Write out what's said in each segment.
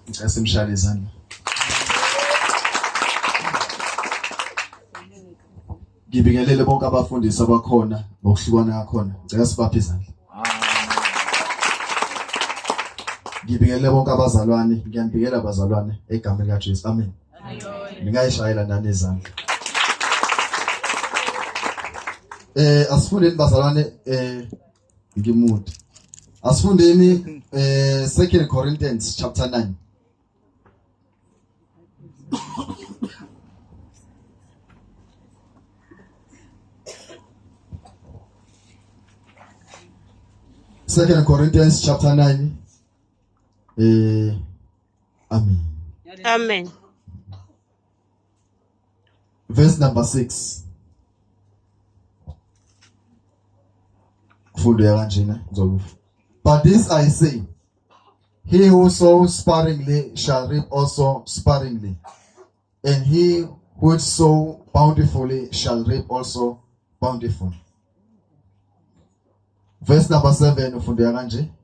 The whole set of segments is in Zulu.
ngicela simshayele izandla. Ngibingelele bonke abafundisi abakhona ngokuhlukana kakhona. Ngicela sibaphe izandla. Ngibingelele bonke abazalwane, ngiyambikela abazalwane egameni likaJesu. Amen. Ningayishayela nani izandla. Asifundeni bazalwane ngimude. Asifundeni 2 Corinthians chapter 9. Second Corinthians chapter 9. Amen. Amen. Verse number 6. But this I say, he who sows sparingly shall reap also sparingly, and he who sows bountifully shall reap also bountifully. Verse number 7.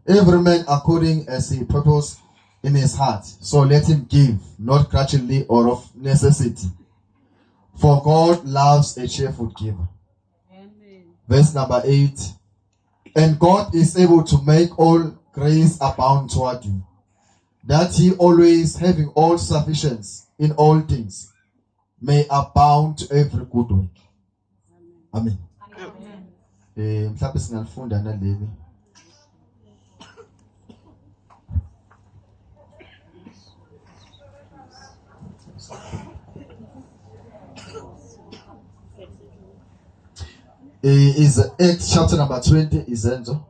Every man according as he purposes in his heart, so let him give, not grudgingly or of necessity. For God loves a cheerful giver. Amen. Verse number 8. And God is able to make all grace abound toward you, that he always having all sufficiency in all things may abound to every good work. Amen. Mhlawumbe singalifunda naleli. Is Acts chapter number 20 izenzo.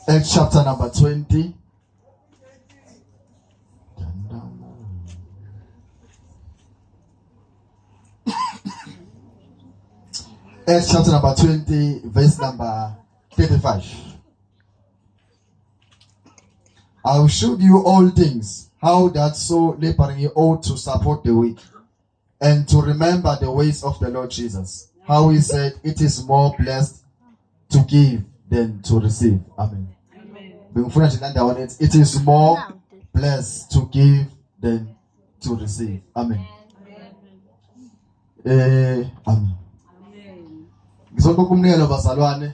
Acts chapter number 20. Acts chapter number 20, verse number 35. I will show you all things, how that so laboring you ought to support the weak, and to remember the ways of the Lord Jesus, how he said, it is more blessed to give than to receive. Amen. Amen. It is more blessed to give than to receive. Amen. Amen. Ngizonke kumnikelo bazalwane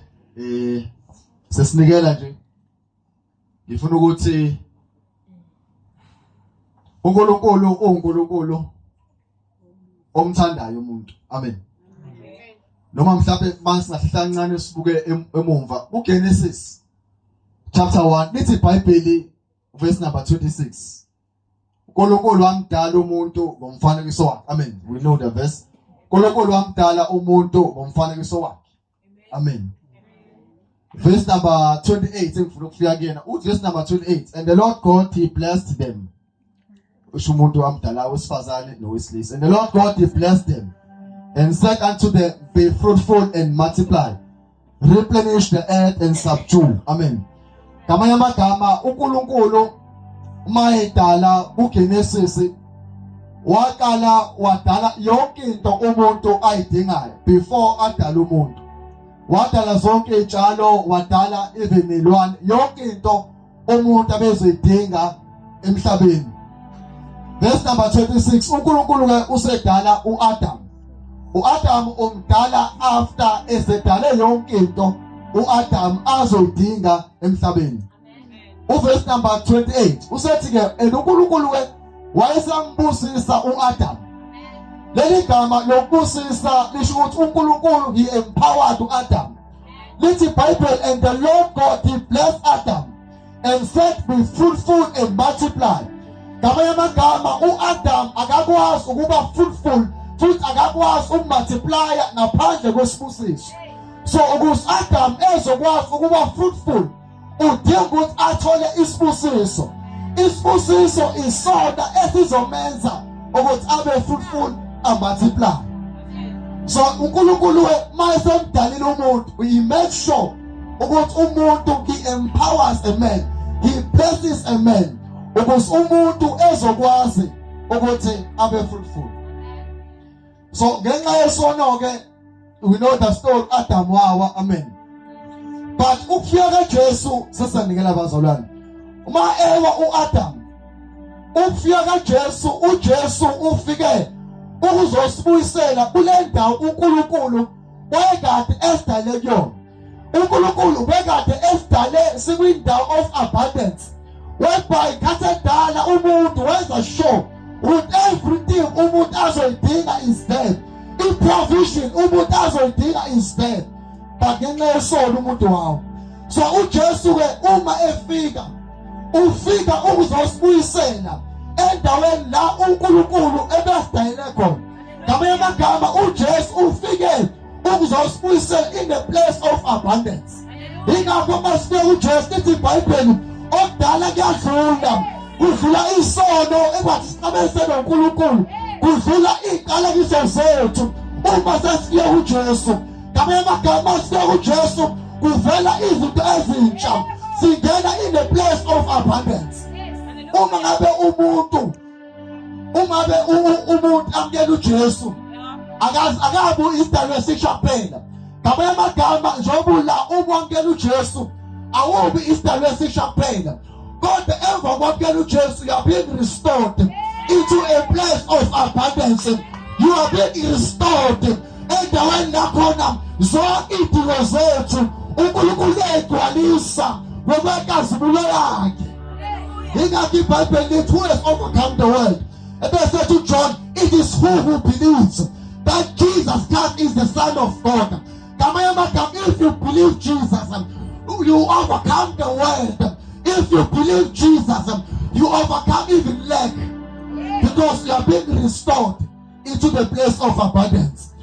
sesinikela nje ngifuna ukuthi uNkulunkulu omthandayo umuntu. Amen. Noma mhlawumbe masihlahla kancane sibuke emumva uGenesis chapter 1 lithi iBhayibheli verse number 26. uNkulunkulu wamdala umuntu ngomfanekiso wakhe. Amen. We know the verse. uNkulunkulu wamdala umuntu ngomfanekiso wakhe. Amen. Verse number 28 engifuna ukufika kuyena. Verse number 28. And the Lord God he blessed them. Umuntu wamdala wesifazane nowesilisa. And the Lord God he blessed them and said unto them, be fruitful and multiply, replenish the earth and subdue. Amen. Ngamanye amagama uNkulunkulu mayedala uGenesis wadala yonke into umuntu ayidingayo before adala umuntu. Wadala zonke izitshalo, wadala even ilwane, yonke into umuntu abezoyidinga emhlabeni. Verse number 26. uNkulunkulu ke usedala uAdam. uAdam umdala after esedale yonke into uAdam azoyidinga emhlabeni. Verse number 28 usethi ke uNkulunkulu ke wayesambusisa uAdam. Leli gama lokubusisa lisho ukuthi uNkulunkulu he empowered uAdam. Lithi iBhayibheli, and the Lord God he blessed Adam and said, be fruitful and multiply. Ngamanye amagama uAdam akakwazi ukuba fruitful futhi akakwazi ukumultiply ngaphandle kwesibusiso. So ukuze Adam ezokwazi ukuba fruitful udinga ukuthi athole isibusiso. Isibusiso isona esizomenza ukuthi abe fruitful and multiply. So uNkulunkulu mayesemdalile umuntu, he makes sure ukuthi umuntu he empowers a man, he blesses a man ukuthi umuntu ezokwazi ukuthi abe fruitful. So ngenxa yesono ke we know the story Adam wawa. Amen. but ukufika kaJesu sesanikela abazalwane uma ewa uAdam ukufika kaJesu uJesu ufike ukuzosibuyisela kule ndawo uNkulunkulu wayekade esidale kuyona. uNkulunkulu bekade esidale sikwindawo of abundance whereby kasedala umuntu wenza sure with everything umuntu azoyidinga is there. I-provision umuntu azoyidinga is there. But ngenxa yesono umuntu wawo. So uJesu ke uma efika ufika ukuzosibuyisela endaweni la uNkulunkulu ebesidayele khona. Ngamanye amagama uJesu ufike ukuzosibuyisela in the place of abundance. Ingakho masifika uJesu lithi iBhayibheli okudala kuyadlula kudlula isono ekwathi siqabelise noNkulunkulu kudlula iqalekiso zethu uma sesifika uJesu. Ngamanye amagama sifika uJesu kuvela izinto ezintsha singena in the place of abundance. Uma ngabe umuntu amkela uJesu akabu isidalwe sishapela. Ngamanye amagama njobula umwamkela uJesu awubi isidalwe sishapela. Kodwa emva kwamkela uJesu you are being restored into a place of abundance. You are being restored endaweni lakhona zonke idingo zethu uNkulunkulu egcwalisa ngokwekazimulo yakhe. Ingakho iBhayibheli lithi who has overcome the world. Ebese to John, it is who believes that Jesus Christ is the Son of God. If you believe Jesus, you overcome the world. If you believe Jesus, you overcome even lack, because you are being restored into the place of abundance.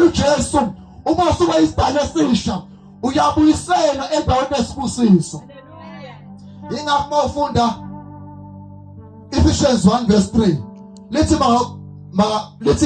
uJesu uma usuka isidalwa esisha uyabuyisela endaweni esibusiso. Ingakho mawufunda Ephesians 1 verse 3 lithi